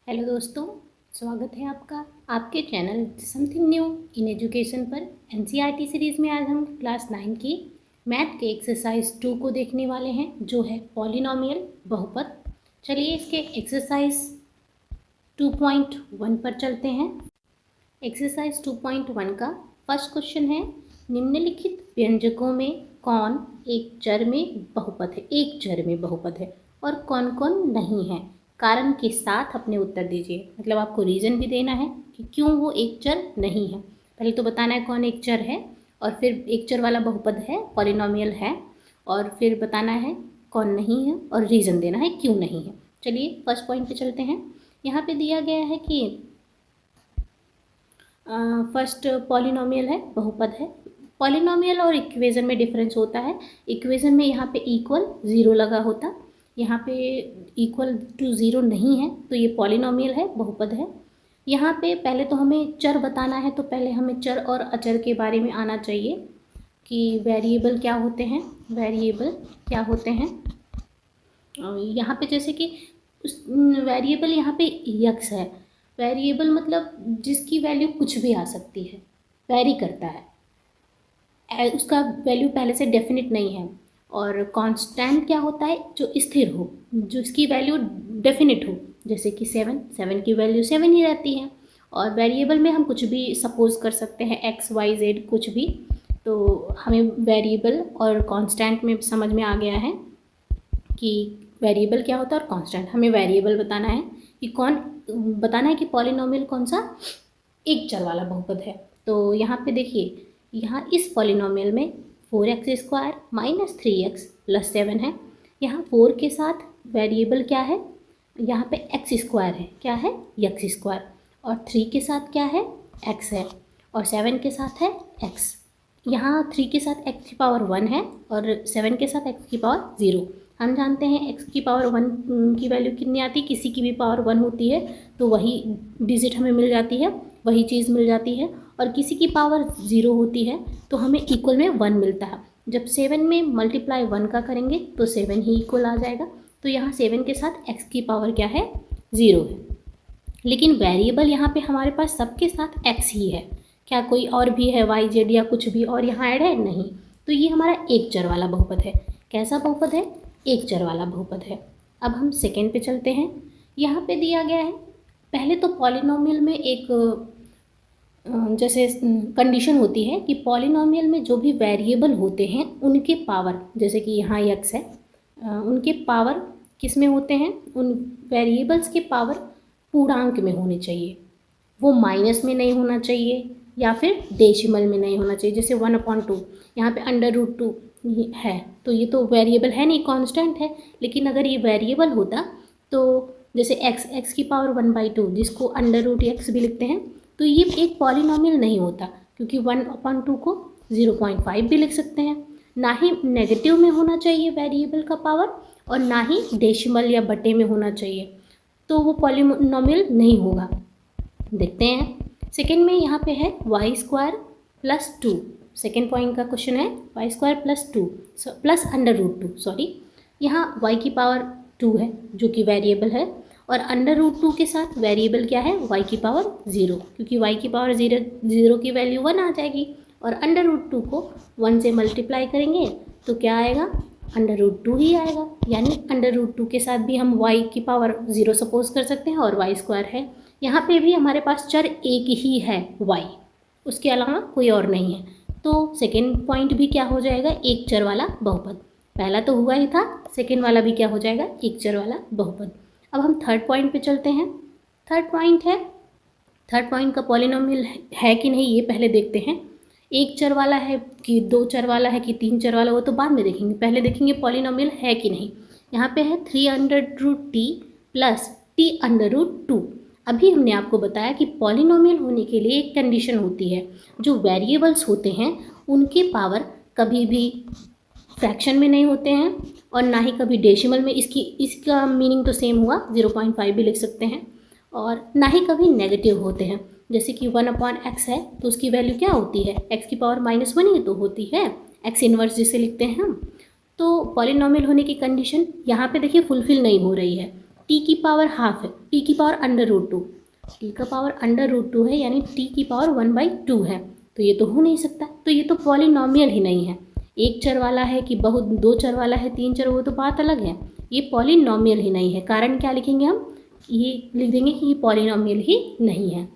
Hello दोस्तों, स्वागत है आपका आपके channel something new in education पर। एनसीईआरटी सीरीज़ में आज हम क्लास 9 की मैथ के एक्सरसाइज 2 को देखने वाले हैं, जो है पॉलिनोमियल बहुपद। चलिए इसके एक्सरसाइज 2.1 पर चलते हैं। एक्सरसाइज 2.1 का फर्स्ट क्वेश्चन है, निम्नलिखित व्यंजकों में कौन एक चर में बहुपद है, एक चर में बहुपद है और कौन कौन नहीं है। कारण के साथ अपने उत्तर दीजिए, मतलब आपको रीज़न भी देना है कि क्यों वो एक चर नहीं है। पहले तो बताना है कौन एक चर है, और फिर एक चर वाला बहुपद है, पॉलिनोमियल है, और फिर बताना है कौन नहीं है और रीज़न देना है क्यों नहीं है। चलिए फर्स्ट पॉइंट पे चलते हैं। यहाँ पे दिया गया है कि फर्स्ट पॉलिनोमियल है, बहुपद है। पॉलिनोमियल और इक्वेशन में डिफरेंस होता है। इक्वेशन में यहाँ पे इक्वल ज़ीरो लगा होता, यहाँ पे इक्वल टू ज़ीरो नहीं है, तो ये पॉलिनोमियल है, बहुपद है। यहाँ पे पहले तो हमें चर बताना है, तो पहले हमें चर और अचर के बारे में आना चाहिए कि वेरिएबल क्या होते हैं, वेरिएबल क्या होते हैं। यहाँ पे जैसे कि वेरिएबल यहाँ पे यक्स है। वेरिएबल मतलब जिसकी वैल्यू कुछ भी आ सकती है, वेरी करता है, उसका वैल्यू पहले से डेफिनेट नहीं है। और कांस्टेंट क्या होता है, जो स्थिर हो, जो इसकी वैल्यू डेफिनेट हो, जैसे कि 7 की वैल्यू 7 ही रहती है। और वेरिएबल में हम कुछ भी सपोज कर सकते हैं, एक्स वाई जेड कुछ भी। तो हमें वेरिएबल और कांस्टेंट में समझ में आ गया है कि वेरिएबल क्या होता है और कांस्टेंट। हमें वेरिएबल बताना है कि बताना है कि पॉलिनोमियल कौन सा एक चर वाला बहुपद है। तो यहाँ पे देखिए, यहाँ इस पॉलिनोमियल में 4x² माइनस 3x प्लस 7 है। यहाँ 4 के साथ वेरिएबल क्या है, यहाँ पे x² है, क्या है x²। और 3 के साथ क्या है, x है, और 7 के साथ है x। यहाँ 3 के साथ x की पावर 1 है और 7 के साथ x की पावर 0। हम जानते हैं x की पावर 1 की वैल्यू कितनी आती है, किसी की भी पावर 1 होती है तो वही डिजिट हमें मिल जाती है, वही चीज़ मिल जाती है। और किसी की पावर 0 होती है तो हमें इक्वल में 1 मिलता है। जब 7 में मल्टीप्लाई 1 का करेंगे तो 7 ही इक्वल आ जाएगा। तो यहाँ 7 के साथ x की पावर क्या है, 0 है। लेकिन वेरिएबल यहाँ पे हमारे पास सबके साथ x ही है, क्या कोई और भी है, y z या कुछ भी और यहाँ ऐड है, नहीं। तो ये हमारा एक चर वाला बहुपद है। कैसा बहुपद है, एक चर वाला बहुपद है। अब हम सेकेंड पे चलते हैं। यहाँ पे दिया गया है, पहले तो पॉलिनोमियल में एक जैसे कंडीशन होती है कि पॉलिनोमियल में जो भी वेरिएबल होते हैं उनके पावर, जैसे कि यहाँ x है, उनके पावर किस में होते हैं, उन वेरिएबल्स के पावर पूर्णांक में होने चाहिए। वो माइनस में नहीं होना चाहिए या फिर डेसिमल में नहीं होना चाहिए। जैसे 1/2 यहाँ पे √2 है, तो ये तो वेरिएबल है नहीं, कांस्टेंट है। लेकिन अगर ये वेरिएबल होता तो जैसे x की पावर 1/2, जिसको √x भी लिखते हैं, तो ये एक पॉलिनोमियल नहीं होता, क्योंकि 1/2 को 0.5 भी लिख सकते हैं। ना ही नेगेटिव में होना चाहिए वेरिएबल का पावर, और ना ही डेसिमल या बटे में होना चाहिए, तो वो पॉलिनोमियल नहीं होगा। देखते हैं सेकेंड में, यहाँ पे है y² प्लस 2। सेकेंड पॉइंट का क्वेश्चन है y² प्लस 2 प्लस √2, सॉरी, यहाँ y की पावर 2 है जो कि वेरिएबल है, और √2 के साथ वेरिएबल क्या है, y की पावर 0, क्योंकि y की पावर 0 की वैल्यू 1 आ जाएगी। और √2 को 1 से मल्टीप्लाई करेंगे तो क्या आएगा, √2 ही आएगा। यानी √2 के साथ भी हम y की पावर 0 सपोज कर सकते हैं, और y² है। यहाँ पे भी हमारे पास चर एक ही है y, उसके अलावा कोई और नहीं है। तो सेकेंड पॉइंट भी क्या हो जाएगा, एक चर वाला बहुपद। पहला तो हुआ ही था, सेकेंड वाला भी क्या हो जाएगा, एक चर वाला बहुपद। अब हम थर्ड पॉइंट पे चलते हैं। थर्ड पॉइंट का पॉलिनोमियल है कि नहीं ये पहले देखते हैं। एक चर वाला है कि दो चर वाला है कि तीन चर वाला, वो तो बाद में देखेंगे, पहले देखेंगे पॉलिनोमियल है कि नहीं। यहाँ पे है 3√t प्लस t√2। अभी हमने आपको बताया कि पॉलिनोमियल होने के लिए एक कंडीशन होती है, जो वेरिएबल्स होते हैं उनके पावर कभी भी फ्रैक्शन में नहीं होते हैं और ना ही कभी डेसिमल में। इसका मीनिंग तो सेम हुआ, 0.5 भी लिख सकते हैं। और ना ही कभी नेगेटिव होते हैं, जैसे कि 1/x है तो उसकी वैल्यू क्या होती है, x की पावर -1 ही तो होती है, x इनवर्स जिसे लिखते हैं हम। तो पॉलिनोमियल होने की कंडीशन यहाँ पे देखिए फुलफिल नहीं हो रही है। टी की पावर हाफ है, टी की power under root two, T का पावर अंडर रूट टू है, यानी टी की पावर 1/2 है, तो ये तो हो नहीं सकता। तो ये तो पॉलिनॉमियल ही नहीं है। एक चर वाला है कि बहुत, दो चर वाला है, तीन चर, वो तो बात अलग है। ये पॉलिनॉमियल ही नहीं है। कारण क्या लिखेंगे हम, ये लिख देंगे कि ये पॉलिनॉमियल ही नहीं है।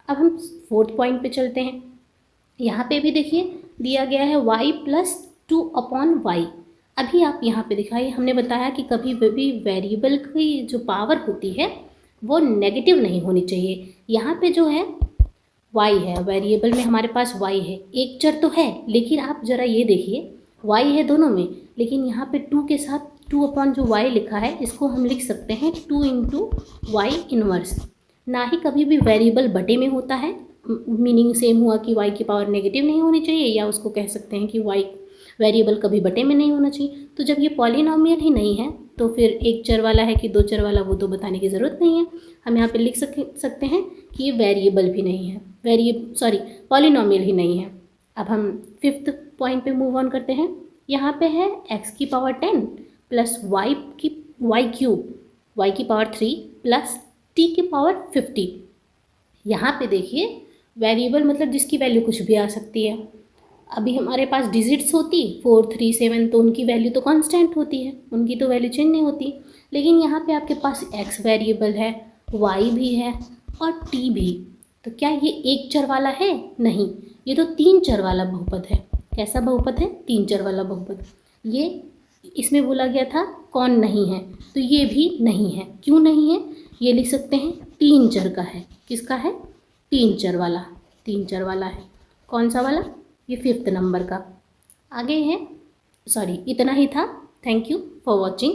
अब हम फोर्थ पॉइंट पे चलते हैं। यहाँ पे भी देखिए दिया गया है y + 2/y। अभी आप यहाँ पे दिखाइए, हमने बताया कि कभी भी वेरिएबल की जो पावर होती है वो नेगेटिव नहीं होनी चाहिए। यहाँ पे जो है y है, वेरिएबल में हमारे पास y है, एक चर तो है, लेकिन आप ज़रा ये देखिए y है दोनों में, लेकिन यहाँ पे 2 के साथ 2 जो y लिखा है इसको हम लिख सकते हैं 2 × y इनवर्स। ना ही कभी भी वेरिएबल बटे में होता है, मीनिंग सेम हुआ कि y की पावर नेगेटिव नहीं होनी चाहिए, या उसको कह सकते हैं कि y वेरिएबल कभी बटे में नहीं होना चाहिए। तो जब ये पॉलिनॉमियल ही नहीं है तो फिर एक चर वाला है कि दो चर वाला, वो तो बताने की ज़रूरत नहीं है। हम यहाँ पे लिख सकते हैं कि ये वेरिएबल भी नहीं है, पॉलिनॉमियल ही नहीं है। अब हम फिफ्थ पॉइंट पे मूव ऑन करते हैं। यहाँ पे है x की power 10 plus y cube, y की पावर 3 प्लस t की पावर 50। यहाँ पे देखिए वेरिएबल मतलब जिसकी वैल्यू कुछ भी आ सकती है। अभी हमारे पास डिजिट्स होती 4, 3, 7, तो उनकी वैल्यू तो कांस्टेंट होती है, उनकी तो वैल्यू चेंज नहीं होती। लेकिन यहाँ पे आपके पास x वेरिएबल है, y भी है और t भी। तो क्या ये एक चर वाला है? नहीं, ये तो तीन चर वाला बहुपद है। कैसा बहुपद है? तीन चर वाला बहुपद। ये इसमें बोला गया था कौन नहीं है, तो ये भी नहीं है। क्यों नहीं है? ये लिख सकते हैं तीन चर का है। किसका है? तीन चर वाला, तीन चर वाला है। कौन सा वाला? ये फिफ्थ नंबर का। आगे है, इतना ही था। Thank you for watching.